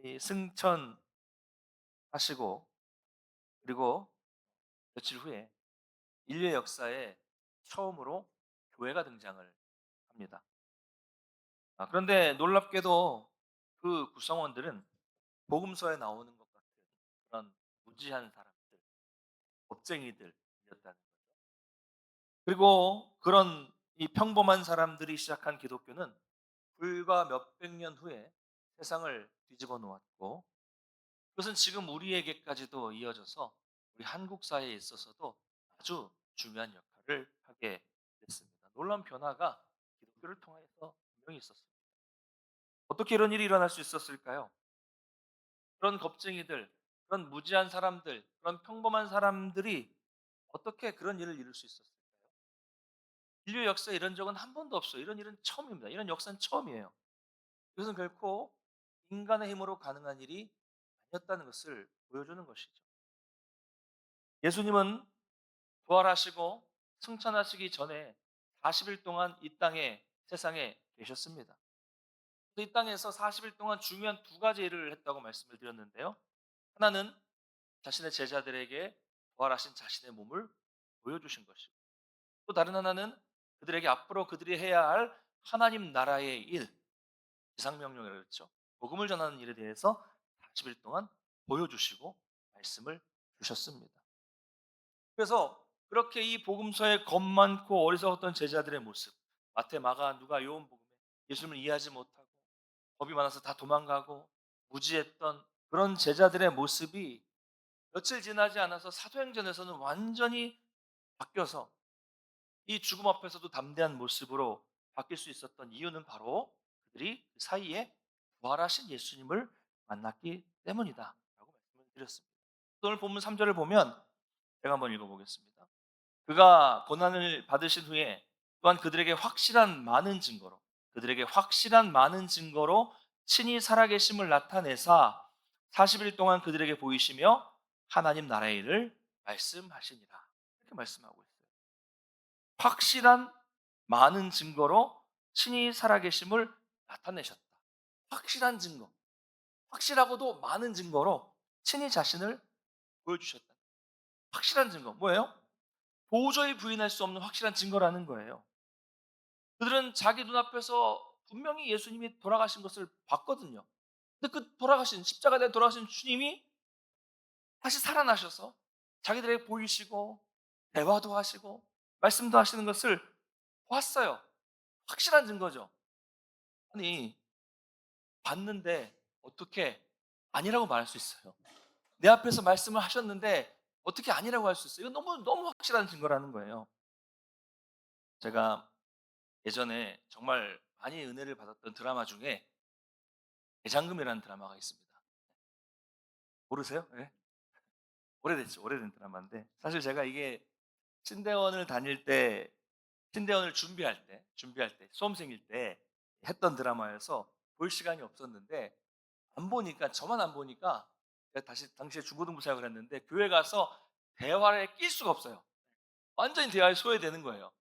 이 승천하시고 그리고 며칠 후에 인류의 역사에 처음으로 교회가 등장을 합니다. 그런데 놀랍게도 그 구성원들은 복음서에 나오는 것 같은 그런 무지한 사람들, 겁쟁이들이었다는 거죠. 그리고 그런 이 평범한 사람들이 시작한 기독교는 불과 몇백 년 후에 세상을 뒤집어 놓았고, 그것은 지금 우리에게까지도 이어져서 우리 한국 사회에 있어서도 아주 중요한 역할을 하게 됐습니다. 놀라운 변화가 기독교를 통해서 분명히 있었습니다. 어떻게 이런 일이 일어날 수 있었을까요? 그런 겁쟁이들, 그런 무지한 사람들, 그런 평범한 사람들이 어떻게 그런 일을 이룰 수 있었을까요? 인류 역사에 이런 적은 한 번도 없어요. 이런 일은 처음입니다. 이런 역사는 처음이에요. 이것은 결코 인간의 힘으로 가능한 일이 아니었다는 것을 보여주는 것이죠. 예수님은 부활하시고 승천하시기 전에 40일 동안 이 땅에 세상에 계셨습니다. 이 땅에서 40일 동안 중요한 두 가지 일을 했다고 말씀을 드렸는데요. 하나는 자신의 제자들에게 부활하신 자신의 몸을 보여주신 것이고, 또 다른 하나는 그들에게 앞으로 그들이 해야 할 하나님 나라의 일, 지상명령이라고 그랬죠. 복음을 전하는 일에 대해서 40일 동안 보여주시고 말씀을 주셨습니다. 그래서 그렇게 이 복음서에 겁 많고 어리석었던 제자들의 모습, 마태, 마가, 누가, 요한복음에 예수님을 이해하지 못하고 겁이 많아서 다 도망가고 무지했던 그런 제자들의 모습이 며칠 지나지 않아서 사도행전에서는 완전히 바뀌어서 이 죽음 앞에서도 담대한 모습으로 바뀔 수 있었던 이유는 바로 그들이 그 사이에 부활하신 예수님을 만났기 때문이다라고 말씀을 드렸습니다. 오늘 본문 3절을 보면 제가 한번 읽어보겠습니다. 그가 고난을 받으신 후에 또한 그들에게 확실한 많은 증거로 친히 살아계심을 나타내사 40일 동안 그들에게 보이시며 하나님 나라의 일을 말씀하시니라. 이렇게 말씀하고 있어요. 확실한 많은 증거로 친히 살아계심을 나타내셨다. 확실한 증거, 확실하고도 많은 증거로 친히 자신을 보여주셨다. 확실한 증거 뭐예요? 도저히 부인할 수 없는 확실한 증거라는 거예요. 그들은 자기 눈앞에서 분명히 예수님이 돌아가신 것을 봤거든요. 근데 그 돌아가신 십자가에 돌아가신 주님이 다시 살아나셔서 자기들에게 보이시고 대화도 하시고 말씀도 하시는 것을 봤어요. 확실한 증거죠. 아니, 봤는데 어떻게 아니라고 말할 수 있어요? 내 앞에서 말씀을 하셨는데 어떻게 아니라고 할 수 있어요? 이건 너무 너무 확실한 증거라는 거예요. 제가 예전에 정말 많이 은혜를 받았던 드라마 중에 대장금이라는 드라마가 있습니다. 모르세요? 예? 오래됐죠. 오래된 드라마인데 사실 제가 이게 신대원을 다닐 때 신대원을 준비할 때 수험생일 때 했던 드라마여서 볼 시간이 없었는데 안 보니까 저만 안 보니까 제가 다시 당시에 중고등부 생각을 했는데 교회 가서 대화에 낄 수가 없어요. 완전히 대화에 소외되는 거예요.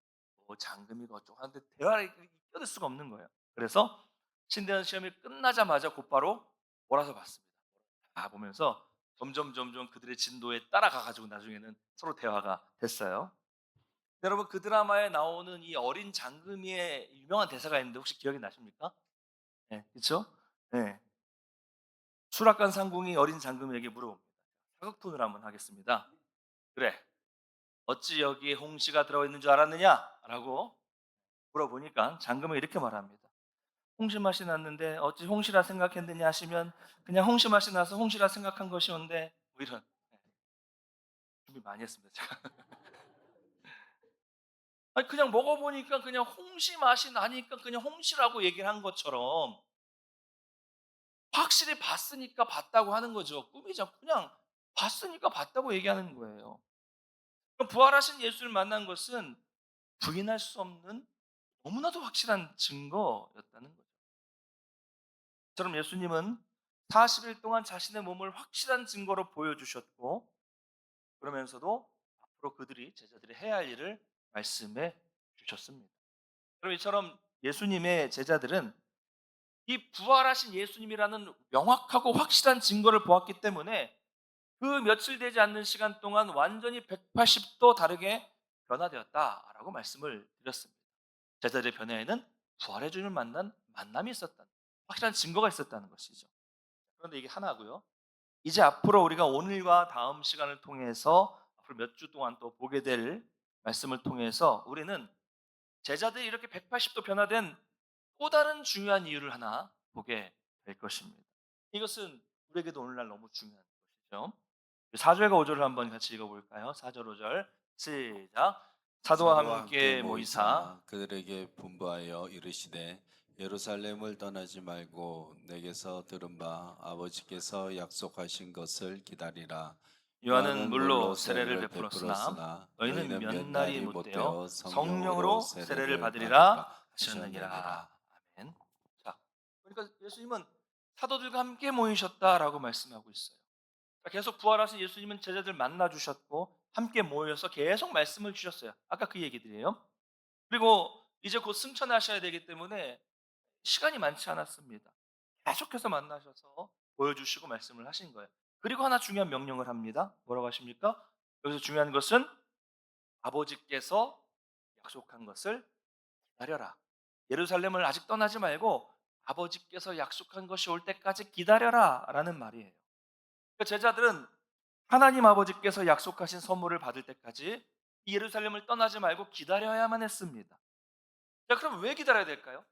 뭐 장금이가 어쩌고 하는데 대화에 끼어들 수가 없는 거예요. 그래서 신대원 시험이 끝나자마자 곧바로 몰아서 봤습니다. 보면서 점점 그들의 진도에 따라가 가지고 나중에는 서로 대화가 됐어요. 여러분 그 드라마에 나오는 이 어린 장금이의 유명한 대사가 있는데 혹시 기억이 나십니까? 네, 그렇죠? 네. 수락관 상궁이 어린 장금이에게 물어봅니다. 사극톤으로 한번 하겠습니다. 그래, 어찌 여기에 홍시가 들어있는 줄 알았느냐? 라고 물어보니까 장금이 이렇게 말합니다. 홍시 맛이 났는데 어찌 홍시라 생각했느냐 하시면 그냥 홍시 맛이 나서 홍시라 생각한 것이온데 뭐 이런. 네, 준비 많이 했습니다. 제가. 아니 그냥 먹어보니까 그냥 홍시 맛이 나니까 그냥 홍시라고 얘기를 한 것처럼 확실히 봤으니까 봤다고 하는 거죠. 꿈이죠. 그냥 봤으니까 봤다고 얘기하는 거예요. 그럼 부활하신 예수를 만난 것은 부인할 수 없는 너무나도 확실한 증거였다는 거죠. 처럼 예수님은 40일 동안 자신의 몸을 확실한 증거로 보여주셨고 그러면서도 앞으로 제자들이 해야 할 일을 말씀해 주셨습니다. 그럼 이처럼 예수님의 제자들은 이 부활하신 예수님이라는 명확하고 확실한 증거를 보았기 때문에 그 며칠 되지 않는 시간 동안 완전히 180도 다르게 변화되었다라고 말씀을 드렸습니다. 제자들의 변화에는 부활의 주님을 만난 만남이 있었다는 확실한 증거가 있었다는 것이죠. 그런데 이게 하나고요. 이제 앞으로 우리가 오늘과 다음 시간을 통해서 앞으로 몇 주 동안 또 보게 될 말씀을 통해서 우리는 제자들이 이렇게 180도 변화된 또 다른 중요한 이유를 하나 보게 될 것입니다. 이것은 우리에게도 오늘날 너무 중요한 것이죠. 4절과 5절을 한번 같이 읽어볼까요? 4절 5절 시작. 사도와 사도와 함께 함께 모이사 모이사 그들에게 분부하여 이르시되 예루살렘을 떠나지 말고 내게서 들은 바 아버지께서 약속하신 것을 기다리라. 요한은 요한은 물로 물로 세례를 세례를 베풀었으나 베풀었으나 너희는 너희는 몇 몇 날이 날이 못되어 못되어 성령으로 성령으로 세례를 세례를 받으라 받으리라 하셨느니라. 하셨느니라. 아멘. 자, 그러니까 예수님은 사도들과 함께 모이셨다라고 말씀하고 있어요. 그러니까 계속 부활하신 예수님은 제자들 만나 주셨고 함께 모여서 계속 말씀을 주셨어요. 아까 그 얘기들이에요. 그리고 이제 곧 승천하셔야 되기 때문에 시간이 많지 않았습니다. 계속해서 만나셔서 보여주시고 말씀을 하신 거예요. 그리고 하나 중요한 명령을 합니다. 뭐라고 하십니까? 여기서 중요한 것은 아버지께서 약속한 것을 기다려라. 예루살렘을 아직 떠나지 말고 아버지께서 약속한 것이 올 때까지 기다려라 라는 말이에요. 그러니까 제자들은 하나님 아버지께서 약속하신 선물을 받을 때까지 이 예루살렘을 떠나지 말고 기다려야만 했습니다. 자, 그럼 왜 기다려야 될까요?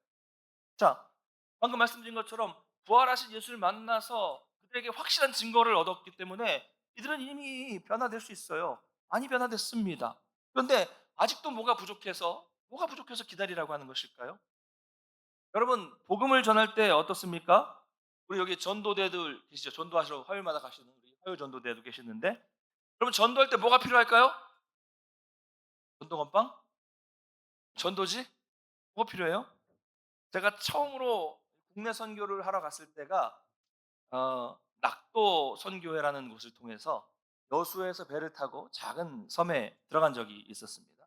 자, 방금 말씀드린 것처럼 부활하신 예수를 만나서 그들에게 확실한 증거를 얻었기 때문에 이들은 이미 변화될 수 있어요. 많이 변화됐습니다. 그런데 아직도 뭐가 부족해서 기다리라고 하는 것일까요? 여러분, 복음을 전할 때 어떻습니까? 우리 여기 전도대들 계시죠? 전도하시러 화요일마다 가시는 우리 화요 전도대도 계시는데, 여러분 전도할 때 뭐가 필요할까요? 전도 건빵? 전도지? 뭐가 필요해요? 제가 처음으로 국내 선교를 하러 갔을 때가 낙도 선교회라는 곳을 통해서 여수에서 배를 타고 작은 섬에 들어간 적이 있었습니다.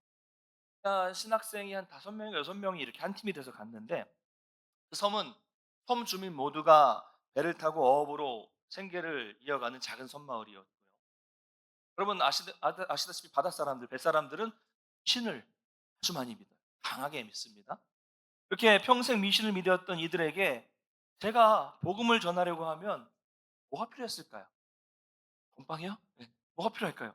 신학생이 한 5명인가 6명이 이렇게 한 팀이 돼서 갔는데 그 섬은 섬 주민 모두가 배를 타고 어업으로 생계를 이어가는 작은 섬마을이었고요. 여러분 아시다시피 바닷사람들, 뱃사람들은 신을 아주 많이 믿어요. 강하게 믿습니다. 이렇게 평생 미신을 믿었던 이들에게 제가 복음을 전하려고 하면 뭐가 필요했을까요? 건빵이요? 네. 뭐가 필요할까요?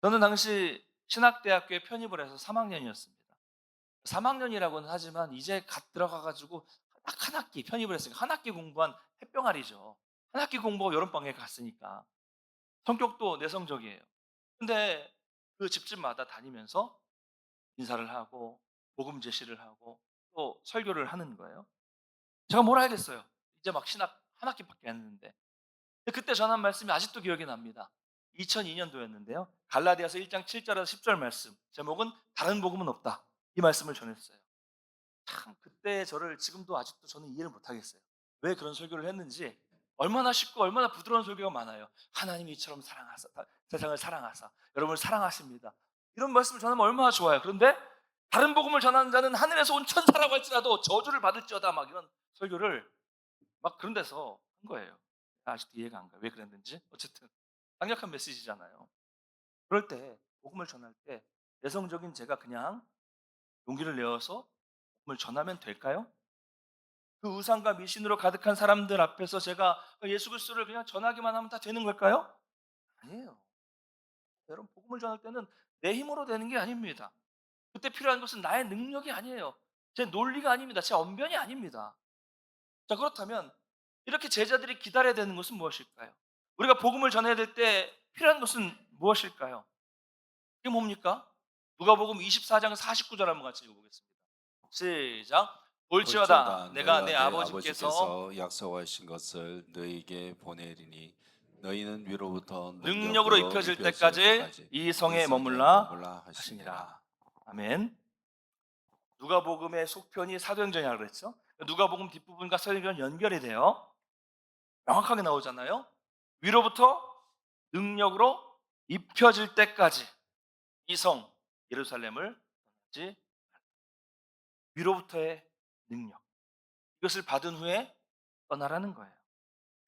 저는 당시 신학대학교에 편입을 해서 3학년이었습니다. 3학년이라고는 하지만 이제 갓 들어가 가지고 딱 한 학기 편입을 했으니까 한 학기 공부한 햇병아리죠. 한 학기 공부하고 여름방학에 갔으니까. 성격도 내성적이에요. 근데 그 집집마다 다니면서 인사를 하고 복음 제시를 하고 또 설교를 하는 거예요. 제가 뭘 알겠어요. 이제 막 신학 한 학기밖에 안 했는데. 근데 그때 전한 말씀이 아직도 기억이 납니다. 2002년도였는데요. 갈라디아서 1장 7절에서 10절 말씀. 제목은 다른 복음은 없다. 이 말씀을 전했어요. 참 그때 저를 지금도 아직도 저는 이해를 못 하겠어요. 왜 그런 설교를 했는지 얼마나 쉽고 얼마나 부드러운 설교가 많아요. 하나님이 이처럼 사랑하사 세상을 사랑하사 여러분을 사랑하십니다. 이런 말씀을 전하면 얼마나 좋아요. 그런데 다른 복음을 전하는 자는 하늘에서 온 천사라고 할지라도 저주를 받을지어다 막 이런 설교를 막 그런 데서 한 거예요. 아직도 이해가 안 가요. 왜 그랬는지. 어쨌든 강력한 메시지잖아요. 그럴 때 복음을 전할 때 내성적인 제가 그냥 용기를 내어서 복음을 전하면 될까요? 그 우상과 미신으로 가득한 사람들 앞에서 제가 예수 그리스도를 그냥 전하기만 하면 다 되는 걸까요? 아니에요. 여러분 복음을 전할 때는 내 힘으로 되는 게 아닙니다. 그때 필요한 것은 나의 능력이 아니에요. 제 논리가 아닙니다. 제 언변이 아닙니다. 자, 그렇다면 이렇게 제자들이 기다려야 되는 것은 무엇일까요? 우리가 복음을 전해야 될 때 필요한 것은 무엇일까요? 이게 뭡니까? 누가복음 24장 49절 한번 같이 읽어보겠습니다. 시작. 볼지어다 볼지어다 내가 너희가 내 내 아버지께서 아버지께서 약속하신 것을 너희에게 보내리니 너희는 위로부터 능력으로 능력으로 입혀질 입혀질 때까지 때까지 이 이 성에 성에 머물라 머물라 하시니라. 하시니라. 아멘. 누가복음의 속편이 사도행전이라고 그랬죠. 누가복음 뒷부분과 사도행전 연결이 돼요. 명확하게 나오잖아요. 위로부터 능력으로 입혀질 때까지 이 성 예루살렘을 떠나지 위로부터의 능력. 이것을 받은 후에 떠나라는 거예요.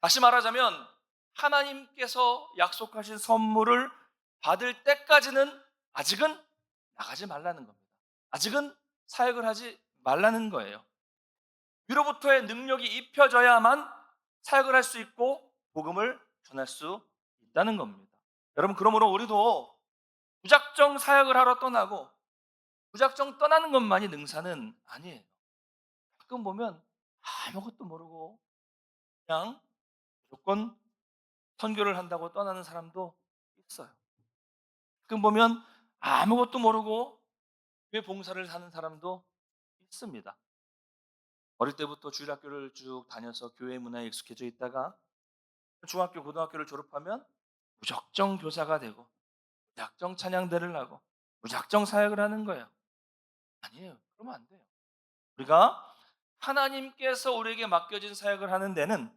다시 말하자면 하나님께서 약속하신 선물을 받을 때까지는 아직은 나가지 말라는 겁니다. 아직은 사역을 하지 말라는 거예요. 위로부터의 능력이 입혀져야만 사역을 할 수 있고 복음을 전할 수 있다는 겁니다. 여러분, 그러므로 우리도 무작정 사역을 하러 떠나고 무작정 떠나는 것만이 능사는 아니에요. 가끔 보면 아무것도 모르고 그냥 무조건 선교를 한다고 떠나는 사람도 있어요. 가끔 보면 아무것도 모르고 교회 봉사를 하는 사람도 있습니다. 어릴 때부터 주일학교를 쭉 다녀서 교회 문화에 익숙해져 있다가 중학교, 고등학교를 졸업하면 무작정 교사가 되고 무작정 찬양대를 하고 무작정 사역을 하는 거예요. 아니에요. 그러면 안 돼요. 우리가 하나님께서 우리에게 맡겨진 사역을 하는 데는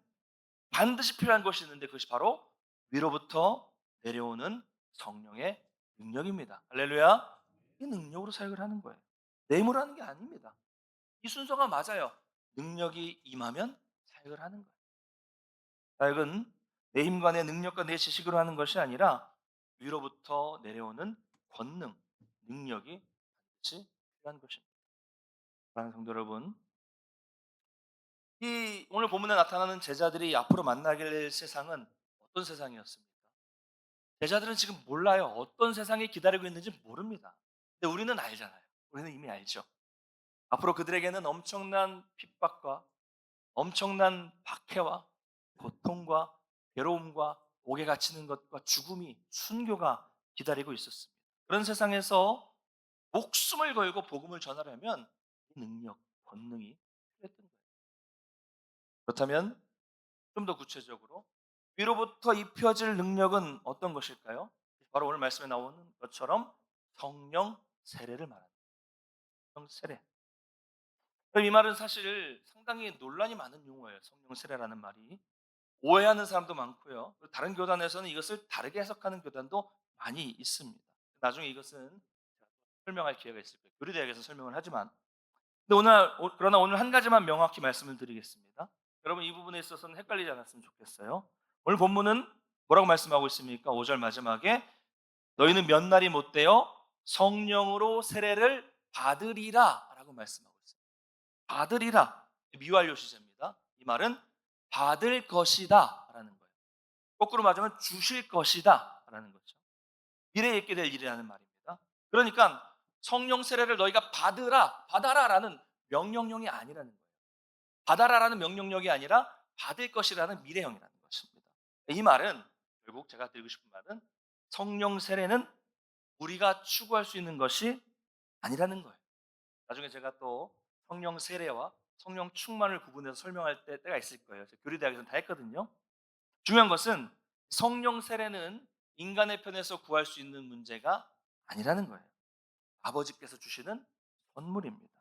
반드시 필요한 것이 있는데 그것이 바로 위로부터 내려오는 성령의 능력입니다. 할렐루야. 이 능력으로 사역을 하는 거예요. 내 힘으로 하는 게 아닙니다. 이 순서가 맞아요. 능력이 임하면 사역을 하는 거예요. 사역은 내 힘과 내 능력과 내 지식으로 하는 것이 아니라 위로부터 내려오는 권능, 능력이 같이 필요한 것입니다. 사랑하는 성도 여러분, 이 오늘 본문에 나타나는 제자들이 앞으로 만나게 될 세상은 어떤 세상이었습니까? 제자들은 지금 몰라요. 어떤 세상이 기다리고 있는지 모릅니다. 근데 우리는 알잖아요. 우리는 이미 알죠. 앞으로 그들에게는 엄청난 핍박과 엄청난 박해와 고통과 괴로움과 옥에 갇히는 것과 죽음이 순교가 기다리고 있었습니다. 그런 세상에서 목숨을 걸고 복음을 전하려면 이 능력, 권능이 필요했던 거예요. 그렇다면 좀 더 구체적으로 위로부터 입혀질 능력은 어떤 것일까요? 바로 오늘 말씀에 나오는 것처럼 성령 세례를 말합니다. 성령 세례. 이 말은 사실 상당히 논란이 많은 용어예요. 성령 세례라는 말이. 오해하는 사람도 많고요. 다른 교단에서는 이것을 다르게 해석하는 교단도 많이 있습니다. 나중에 이것은 설명할 기회가 있을 거예요. 교리대학에서 설명을 하지만. 근데 그러나 오늘 한 가지만 명확히 말씀을 드리겠습니다. 여러분, 이 부분에 있어서는 헷갈리지 않았으면 좋겠어요. 오늘 본문은 뭐라고 말씀하고 있습니까? 5절 마지막에 너희는 몇 날이 못 되어 성령으로 세례를 받으리라 라고 말씀하고 있습니다. 받으리라. 미완료 시제입니다. 이 말은 받을 것이다 라는 거예요. 거꾸로 말하면 주실 것이다 라는 거죠. 미래에 있게 될 일이라는 말입니다. 그러니까 성령 세례를 너희가 받아라라는 명령형이 아니라는 거예요. 받아라라는 명령력이 아니라 받을 것이라는 미래형이라는 것입니다. 이 말은 결국 제가 드리고 싶은 말은 성령 세례는 우리가 추구할 수 있는 것이 아니라는 거예요. 나중에 제가 또 성령 세례와 성령 충만을 구분해서 설명할 때가 있을 거예요. 교리대학에서는 다 했거든요. 중요한 것은 성령 세례는 인간의 편에서 구할 수 있는 문제가 아니라는 거예요. 아버지께서 주시는 선물입니다.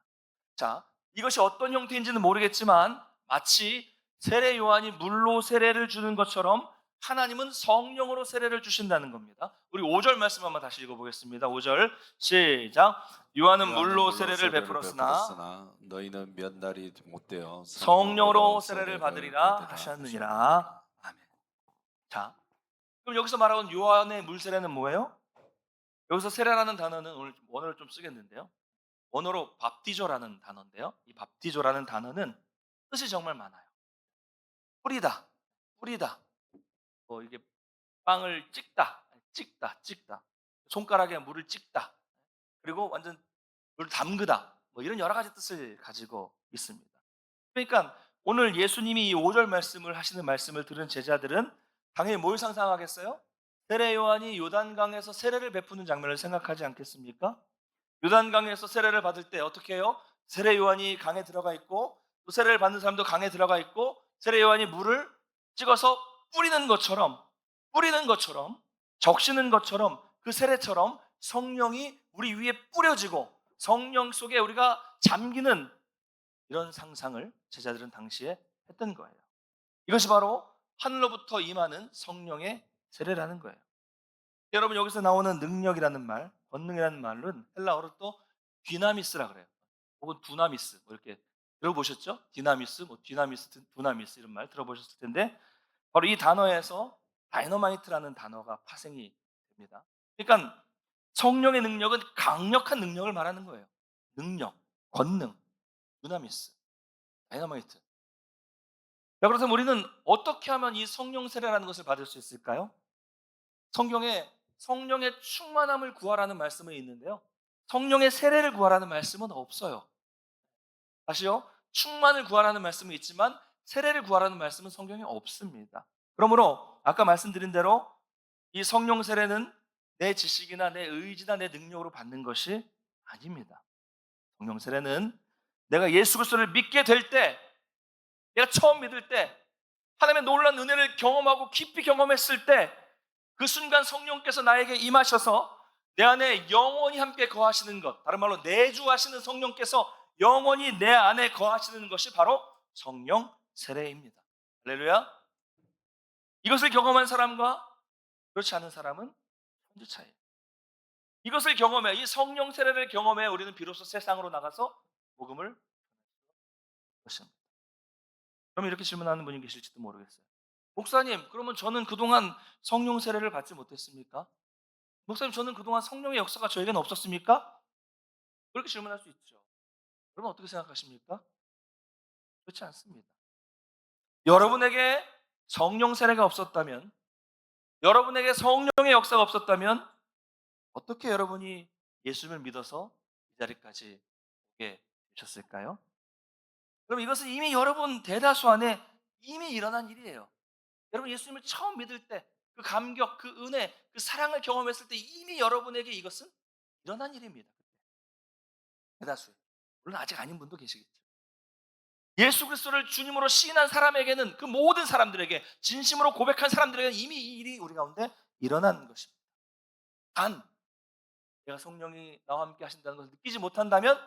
자, 이것이 어떤 형태인지는 모르겠지만 마치 세례 요한이 물로 세례를 주는 것처럼 하나님은 성령으로 세례를 주신다는 겁니다. 우리 5절 말씀 한번 다시 읽어보겠습니다. 5절 시작. 요한은 물로 세례를 베풀었으나 너희는 몇 날이 못 되어 성령으로 세례를 받으리라 하셨느니라. 아멘. 자, 그럼 여기서 말하는 요한의 물 세례는 뭐예요? 여기서 세례라는 단어는 오늘 원어를 좀 쓰겠는데요. 원어로 밥디조라는 단어인데요. 이 밥디조라는 단어는 뜻이 정말 많아요. 뿌리다, 뿌리다. 뭐 이게 빵을 찍다. 손가락에 물을 찍다. 그리고 완전 물 담그다. 뭐 이런 여러 가지 뜻을 가지고 있습니다. 그러니까 오늘 예수님이 이 5절 말씀을 하시는 말씀을 들은 제자들은 당연히 뭘 상상하겠어요? 세례 요한이 요단강에서 세례를 베푸는 장면을 생각하지 않겠습니까? 요단강에서 세례를 받을 때 어떻게 해요? 세례 요한이 강에 들어가 있고 또 세례를 받는 사람도 강에 들어가 있고 세례 요한이 물을 찍어서 뿌리는 것처럼 적시는 것처럼 그 세례처럼 성령이 우리 위에 뿌려지고 성령 속에 우리가 잠기는 이런 상상을 제자들은 당시에 했던 거예요. 이것이 바로 하늘로부터 임하는 성령의 세례라는 거예요. 여러분, 여기서 나오는 능력이라는 말, 권능이라는 말은 헬라어로 또 디나미스라 그래요. 혹은 두나미스 뭐 이렇게 들어보셨죠? 디나미스, 뭐 디나미스, 두나미스 이런 말 들어보셨을 텐데 바로 이 단어에서 다이너마이트라는 단어가 파생이 됩니다. 그러니까 성령의 능력은 강력한 능력을 말하는 거예요. 능력, 권능, 두나미스, 다이너마이트. 자, 그래서 우리는 어떻게 하면 이 성령 세례라는 것을 받을 수 있을까요? 성경에 성령의 충만함을 구하라는 말씀이 있는데요. 성령의 세례를 구하라는 말씀은 없어요. 다시요. 충만을 구하라는 말씀이 있지만 세례를 구하라는 말씀은 성경에 없습니다. 그러므로 아까 말씀드린 대로 이 성령 세례는 내 지식이나 내 의지나 내 능력으로 받는 것이 아닙니다. 성령 세례는 내가 예수 그리스도를 믿게 될 때, 내가 처음 믿을 때, 하나님의 놀라운 은혜를 경험하고 깊이 경험했을 때, 그 순간 성령께서 나에게 임하셔서 내 안에 영원히 함께 거하시는 것, 다른 말로 내주하시는 성령께서 영원히 내 안에 거하시는 것이 바로 성령 세례입니다. 할렐루야. 이것을 경험한 사람과 그렇지 않은 사람은 천지 차이. 이것을 경험해, 이 성령 세례를 경험해 우리는 비로소 세상으로 나가서 복음을 것입니다. 그럼 이렇게 질문하는 분이 계실지도 모르겠어요. 목사님, 그러면 저는 그동안 성령 세례를 받지 못했습니까? 목사님, 저는 그동안 성령의 역사가 저에게는 없었습니까? 그렇게 질문할 수 있죠. 여러분 어떻게 생각하십니까? 그렇지 않습니다. 여러분에게 성령 세례가 없었다면, 여러분에게 성령의 역사가 없었다면 어떻게 여러분이 예수님을 믿어서 이 자리까지 오게 되셨을까요? 그럼 이것은 이미 여러분 대다수 안에 이미 일어난 일이에요. 여러분 예수님을 처음 믿을 때 그 감격, 그 은혜, 그 사랑을 경험했을 때 이미 여러분에게 이것은 일어난 일입니다. 대다수. 물론 아직 아닌 분도 계시겠죠. 예수 그리스도를 주님으로 시인한 사람에게는, 그 모든 사람들에게, 진심으로 고백한 사람들에게는 이미 이 일이 우리 가운데 일어난 것입니다. 단 내가 성령이 나와 함께 하신다는 것을 느끼지 못한다면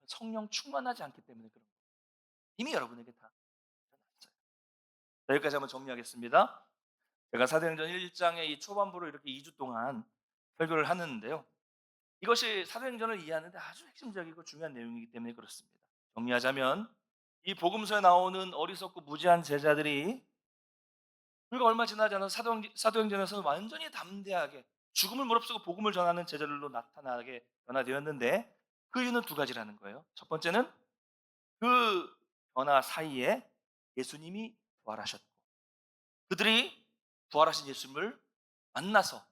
성령 충만하지 않기 때문에 그런 거예요. 이미 여러분에게 다 일어났어요. 자, 여기까지 한번 정리하겠습니다. 제가 사도행전 1장의 이 초반부로 이렇게 2주 동안 설교를 하는데요. 이것이 사도행전을 이해하는데 아주 핵심적이고 중요한 내용이기 때문에 그렇습니다. 정리하자면 이 복음서에 나오는 어리석고 무지한 제자들이 불과 얼마 지나지 않아서 사도행전에서는 완전히 담대하게 죽음을 무릅쓰고 복음을 전하는 제자들로 나타나게 변화되었는데 그 이유는 두 가지라는 거예요. 첫 번째는 그 변화 사이에 예수님이 부활하셨고 그들이 부활하신 예수님을 만나서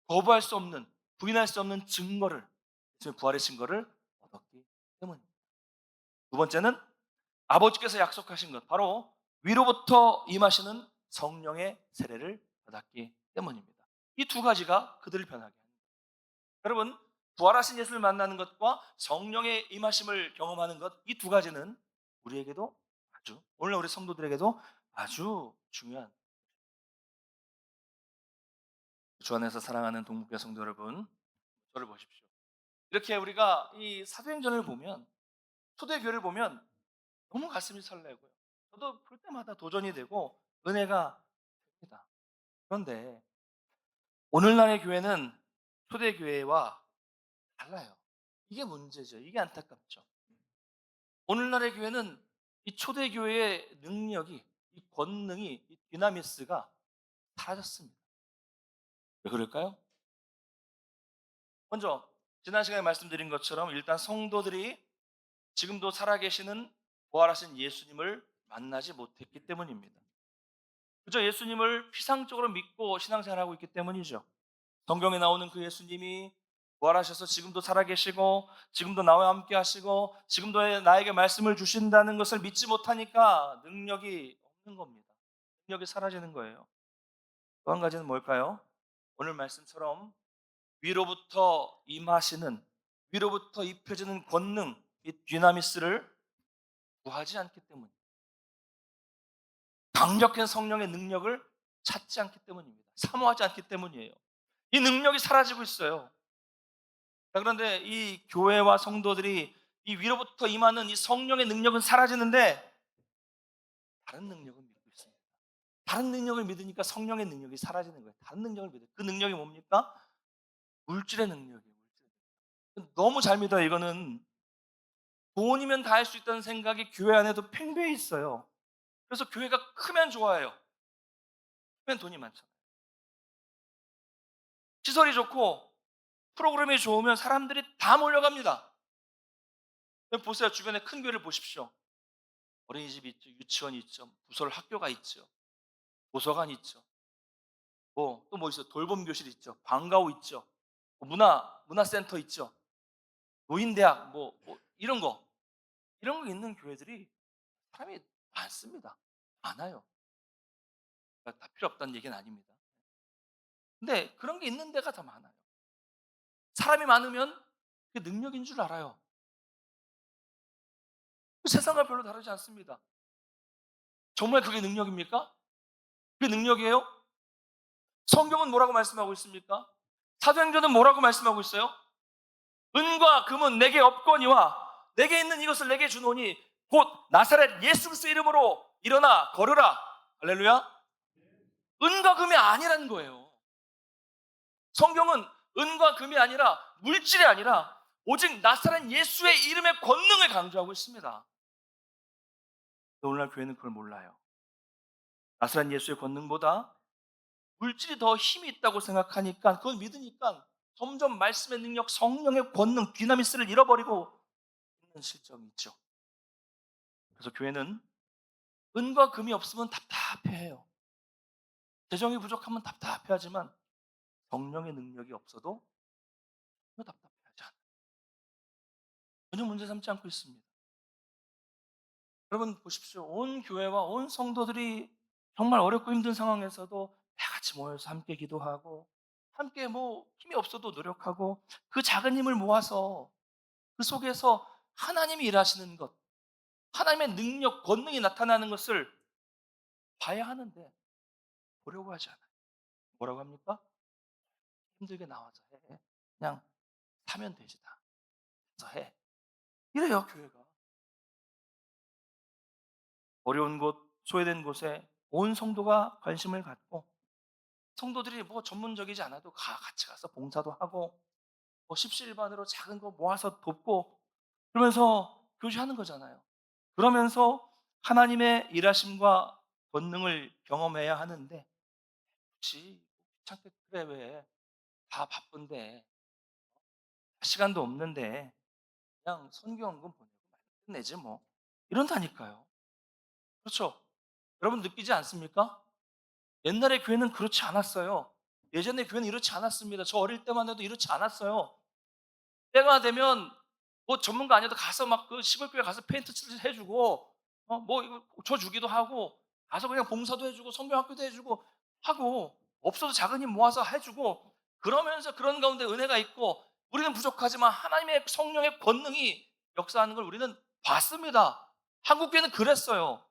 거부할 수 없는, 부인할 수 없는 증거를, 예수님의 부활의 증거를 얻었기 때문입니다. 두 번째는 아버지께서 약속하신 것, 바로 위로부터 임하시는 성령의 세례를 받았기 때문입니다. 이 두 가지가 그들을 변하게 합니다. 여러분, 부활하신 예수를 만나는 것과 성령의 임하심을 경험하는 것, 이 두 가지는 우리에게도 아주, 오늘 우리 성도들에게도 아주 중요한, 주 안에서 사랑하는 동북교 성도 여러분, 저를 보십시오. 이렇게 우리가 이 사도행전을 보면, 초대교회를 보면 너무 가슴이 설레고요. 저도 볼 때마다 도전이 되고 은혜가 됩니다. 그런데 오늘날의 교회는 초대교회와 달라요. 이게 문제죠. 이게 안타깝죠. 오늘날의 교회는 이 초대교회의 능력이, 이 권능이, 이 디나미스가 사라졌습니다. 왜 그럴까요? 먼저 지난 시간에 말씀드린 것처럼 일단 성도들이 지금도 살아계시는 부활하신 예수님을 만나지 못했기 때문입니다. 그저 예수님을 피상적으로 믿고 신앙생활하고 있기 때문이죠. 성경에 나오는 그 예수님이 부활하셔서 지금도 살아계시고 지금도 나와 함께 하시고 지금도 나에게 말씀을 주신다는 것을 믿지 못하니까 능력이 없는 겁니다. 능력이 사라지는 거예요. 또 한 가지는 뭘까요? 오늘 말씀처럼 위로부터 임하시는, 위로부터 입혀지는 권능, 이 디나미스를 구하지 않기 때문입니다. 강력한 성령의 능력을 찾지 않기 때문입니다. 사모하지 않기 때문이에요. 이 능력이 사라지고 있어요. 자, 그런데 이 교회와 성도들이 이 위로부터 임하는 이 성령의 능력은 사라지는데 다른 능력을 믿고 있습니다. 다른 능력을 믿으니까 성령의 능력이 사라지는 거예요. 다른 능력을 믿어요. 그 능력이 뭡니까? 물질의 능력이에요. 물질. 너무 잘 믿어요. 이거는 돈이면 다 할 수 있다는 생각이 교회 안에도 팽배해 있어요. 그래서 교회가 크면 좋아해요. 크면 돈이 많잖아요. 시설이 좋고 프로그램이 좋으면 사람들이 다 몰려갑니다. 보세요. 주변에 큰 교회를 보십시오. 어린이집이 있죠. 유치원이 있죠. 부설 학교가 있죠. 도서관이 있죠. 또 뭐 있어요? 돌봄 교실 있죠. 방과후 있죠. 문화센터 있죠. 노인대학 이런 거 있는 교회들이 사람이 많습니다. 많아요. 그러니까 다 필요 없다는 얘기는 아닙니다. 근데 그런 게 있는 데가 더 많아요. 사람이 많으면 그게 능력인 줄 알아요. 그 세상과 별로 다르지 않습니다. 정말 그게 능력입니까? 그게 능력이에요? 성경은 뭐라고 말씀하고 있습니까? 사도행전은 뭐라고 말씀하고 있어요? 은과 금은 내게 없거니와 내게 있는 이것을 내게 주노니 곧 나사렛 예수 그리스도의 이름으로 일어나 걸으라. 할렐루야. 은과 금이 아니라는 거예요. 성경은 은과 금이 아니라 물질이 아니라 오직 나사렛 예수의 이름의 권능을 강조하고 있습니다. 오늘날 교회는 그걸 몰라요. 나사렛 예수의 권능보다 물질이 더 힘이 있다고 생각하니까 그걸 믿으니까 점점 말씀의 능력, 성령의 권능, 디나미스를 잃어버리고 있는 실정이 있죠. 그래서 교회는 은과 금이 없으면 답답해해요. 재정이 부족하면 답답해하지만 성령의 능력이 없어도 전혀 답답해하지 않아요. 전혀 문제 삼지 않고 있습니다. 여러분 보십시오. 온 교회와 온 성도들이 정말 어렵고 힘든 상황에서도 다 같이 모여서 함께 기도하고 함께 힘이 없어도 노력하고 그 작은 힘을 모아서 그 속에서 하나님이 일하시는 것, 하나님의 능력, 권능이 나타나는 것을 봐야 하는데 보려고 하지 않아요. 뭐라고 합니까? 힘들게 나와서 해. 그냥 사면 되지 다. 그래서 해. 이래요 교회가. 어려운 곳, 소외된 곳에 온 성도가 관심을 갖고 성도들이 전문적이지 않아도 같이 가서 봉사도 하고 십시일반으로 작은 거 모아서 돕고 그러면서 교제하는 거잖아요. 그러면서 하나님의 일하심과 권능을 경험해야 하는데 혹시 귀찮게 그래 왜 다 바쁜데 시간도 없는데 그냥 선교연금 보내고 끝내지 뭐 이런다니까요. 그렇죠? 여러분 느끼지 않습니까? 옛날에 교회는 그렇지 않았어요. 예전에 교회는 이렇지 않았습니다. 저 어릴 때만 해도 이렇지 않았어요. 때가 되면 전문가 아니어도 가서 막 그 시골교회 가서 페인트 칠을 해주고 이거 줘주기도 하고 가서 그냥 봉사도 해주고 성경학교도 해주고 하고 없어도 작은 힘 모아서 해주고 그러면서 그런 가운데 은혜가 있고 우리는 부족하지만 하나님의 성령의 권능이 역사하는 걸 우리는 봤습니다. 한국교회는 그랬어요.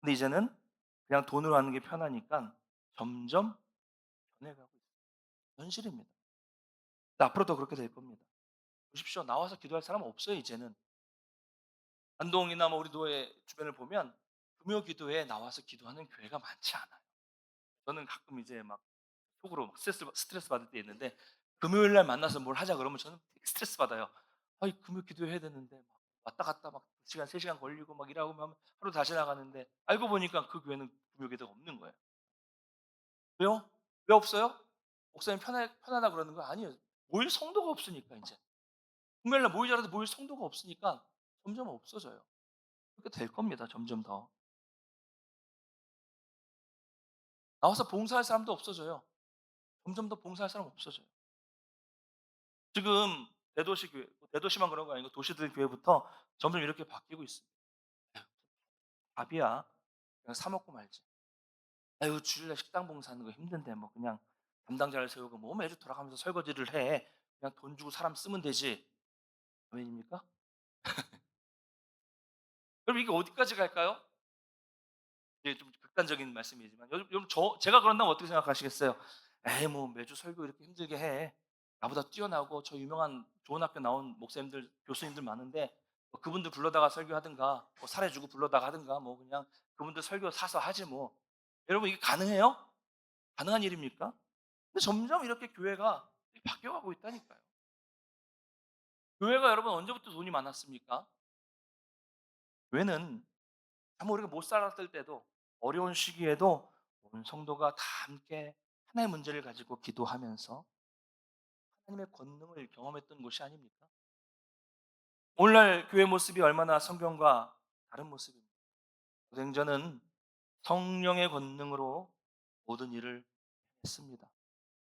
근데 이제는 그냥 돈으로 하는 게 편하니까 점점 변해가고 있어요. 현실입니다. 근데 앞으로도 그렇게 될 겁니다. 보십시오. 나와서 기도할 사람 없어요, 이제는. 안동이나 우리 교회 주변을 보면 금요 기도회에 나와서 기도하는 교회가 많지 않아요. 저는 가끔 이제 막 속으로 막 스트레스 받을 때 있는데 금요일 날 만나서 뭘 하자 그러면 저는 되게 스트레스 받아요. 이 금요 기도회 해야 되는데 막 왔다 갔다 막 2시간, 3시간 걸리고 막 일하고 하면 하루 다 지나가는데 알고 보니까 그 교회는 금요 기도가 없는 거예요. 왜요? 왜 없어요? 목사님 편하다 그러는 거 아니에요. 모일 성도가 없으니까 이제. 금요일 날 모이자라도 모일 성도가 없으니까 점점 없어져요. 그렇게 될 겁니다. 점점 더. 나와서 봉사할 사람도 없어져요. 점점 더 봉사할 사람 없어져요. 지금 대도시 교회, 대도시만 그런 거 아니고 도시들 교회부터 점점 이렇게 바뀌고 있습니다. 밥이야. 그냥 사 먹고 말지. 아유 주일날 식당 봉사하는 거 힘든데 그냥 담당자를 세우고 매주 돌아가면서 설거지를 해. 그냥 돈 주고 사람 쓰면 되지. 웬입니까? 그럼 이게 어디까지 갈까요? 이게 좀 극단적인 말씀이지만 여러분 제가 그런다면 어떻게 생각하시겠어요? 에이 매주 설교 이렇게 힘들게 해. 나보다 뛰어나고 저 유명한 좋은 학교 나온 목사님들 교수님들 많은데 그분들 불러다가 설교하든가 사례 주고 불러다가 하든가 그냥 그분들 설교 사서 하지 뭐. 여러분 이게 가능해요? 가능한 일입니까? 근데 점점 이렇게 교회가 바뀌어가고 있다니까요. 교회가 여러분 언제부터 돈이 많았습니까? 교회는 참 우리가 못 살았을 때도 어려운 시기에도 온 성도가 다 함께 하나의 문제를 가지고 기도하면서 하나님의 권능을 경험했던 곳이 아닙니까? 오늘날 교회 모습이 얼마나 성경과 다른 모습입니다. 고생자는 성령의 권능으로 모든 일을 했습니다.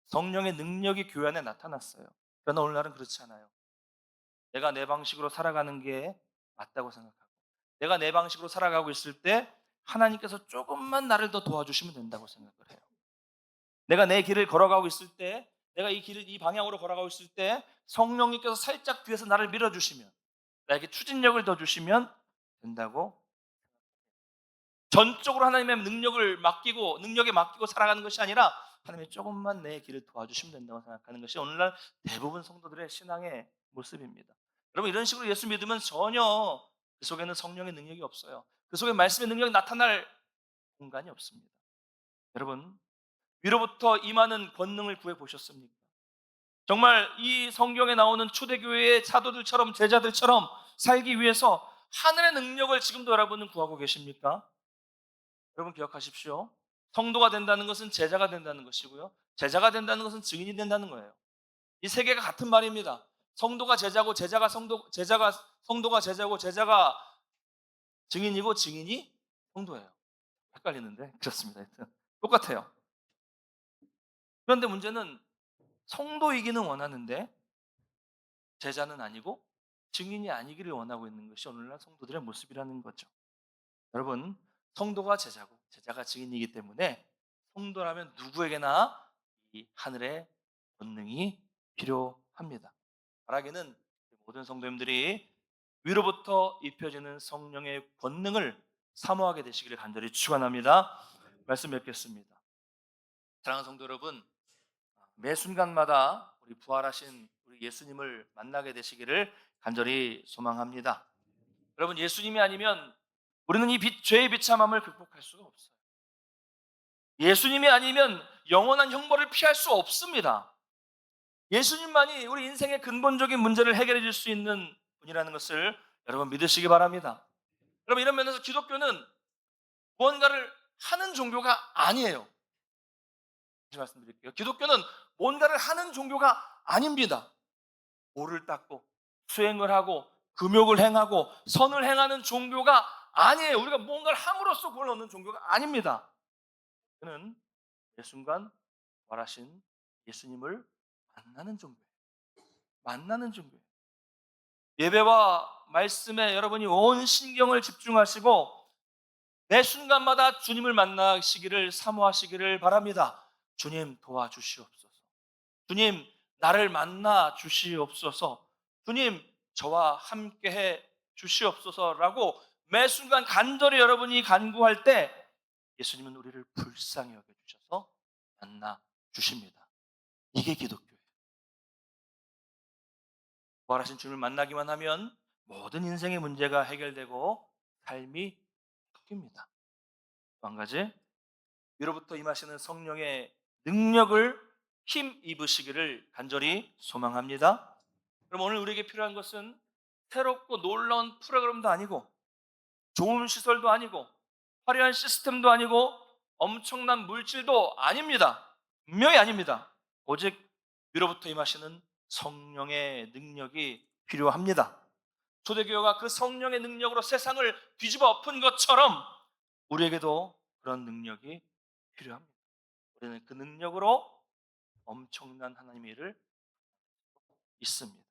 성령의 능력이 교회 안에 나타났어요. 그러나 오늘날은 그렇지 않아요. 내가 내 방식으로 살아가는 게 맞다고 생각하고 내가 내 방식으로 살아가고 있을 때 하나님께서 조금만 나를 더 도와주시면 된다고 생각을 해요. 내가 내 길을 걸어가고 있을 때 내가 이 길을 이 방향으로 걸어가고 있을 때 성령님께서 살짝 뒤에서 나를 밀어주시면 나에게 추진력을 더 주시면 된다고 전적으로 하나님의 능력에 맡기고 살아가는 것이 아니라 하나님이 조금만 내 길을 도와주시면 된다고 생각하는 것이 오늘날 대부분 성도들의 신앙의 모습입니다. 여러분 이런 식으로 예수 믿으면 전혀 그 속에는 성령의 능력이 없어요. 그 속에 말씀의 능력이 나타날 공간이 없습니다. 여러분 위로부터 임하는 권능을 구해 보셨습니까? 정말 이 성경에 나오는 초대교회의 사도들처럼 제자들처럼 살기 위해서 하늘의 능력을 지금도 여러분은 구하고 계십니까? 여러분 기억하십시오. 성도가 된다는 것은 제자가 된다는 것이고요. 제자가 된다는 것은 증인이 된다는 거예요. 이 세 개가 같은 말입니다. 성도가 제자고 제자가 성도가 제자고 제자가 증인이고 증인이 성도예요. 헷갈리는데 그렇습니다. 하여튼 똑같아요. 그런데 문제는 성도이기는 원하는데 제자는 아니고 증인이 아니기를 원하고 있는 것이 오늘날 성도들의 모습이라는 거죠. 여러분, 성도가 제자고 제자가 증인이기 때문에 성도라면 누구에게나 이 하늘의 권능이 필요합니다. 바라기는 모든 성도님들이 위로부터 입혀지는 성령의 권능을 사모하게 되시기를 간절히 축원합니다. 말씀 뵙겠습니다. 사랑하는 성도 여러분, 매 순간마다 우리 부활하신 우리 예수님을 만나게 되시기를 간절히 소망합니다. 여러분 예수님이 아니면 우리는 이 죄의 비참함을 극복할 수가 없어요. 예수님이 아니면 영원한 형벌을 피할 수 없습니다. 예수님만이 우리 인생의 근본적인 문제를 해결해 줄 수 있는 분이라는 것을 여러분 믿으시기 바랍니다. 여러분 이런 면에서 기독교는 무언가를 하는 종교가 아니에요. 다시 말씀드릴게요. 기독교는 뭔가를 하는 종교가 아닙니다. 오를 닦고 수행을 하고 금욕을 행하고 선을 행하는 종교가 아니에요. 우리가 뭔가를 함으로써 그걸 얻는 종교가 아닙니다. 그는 매 순간 말하신 예수님을 만나는 종교예요. 만나는 종교예요. 예배와 말씀에 여러분이 온 신경을 집중하시고 매 순간마다 주님을 만나시기를 사모하시기를 바랍니다. 주님 도와주시옵소서. 주님 나를 만나 주시옵소서. 주님 저와 함께해 주시옵소서라고 매 순간 간절히 여러분이 간구할 때 예수님은 우리를 불쌍히 여겨주셔서 만나 주십니다. 이게 기독교예요. 부활하신 주님을 만나기만 하면 모든 인생의 문제가 해결되고 삶이 바뀝니다. 또 한 가지 위로부터 임하시는 성령의 능력을 힘 입으시기를 간절히 소망합니다. 그럼 오늘 우리에게 필요한 것은 새롭고 놀라운 프로그램도 아니고 좋은 시설도 아니고 화려한 시스템도 아니고 엄청난 물질도 아닙니다. 분명히 아닙니다. 오직 위로부터 임하시는 성령의 능력이 필요합니다. 초대교회가 그 성령의 능력으로 세상을 뒤집어 엎은 것처럼 우리에게도 그런 능력이 필요합니다. 우리는 그 능력으로 엄청난 하나님의 일을 있습니다.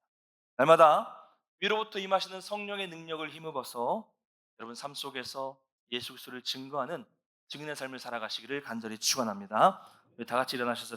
날마다 위로부터 임하시는 성령의 능력을 힘입어서 여러분 삶 속에서 예수 그리스도를 증거하는 증인의 삶을 살아가시기를 간절히 축원합니다. 우리 다 같이 일어나셔서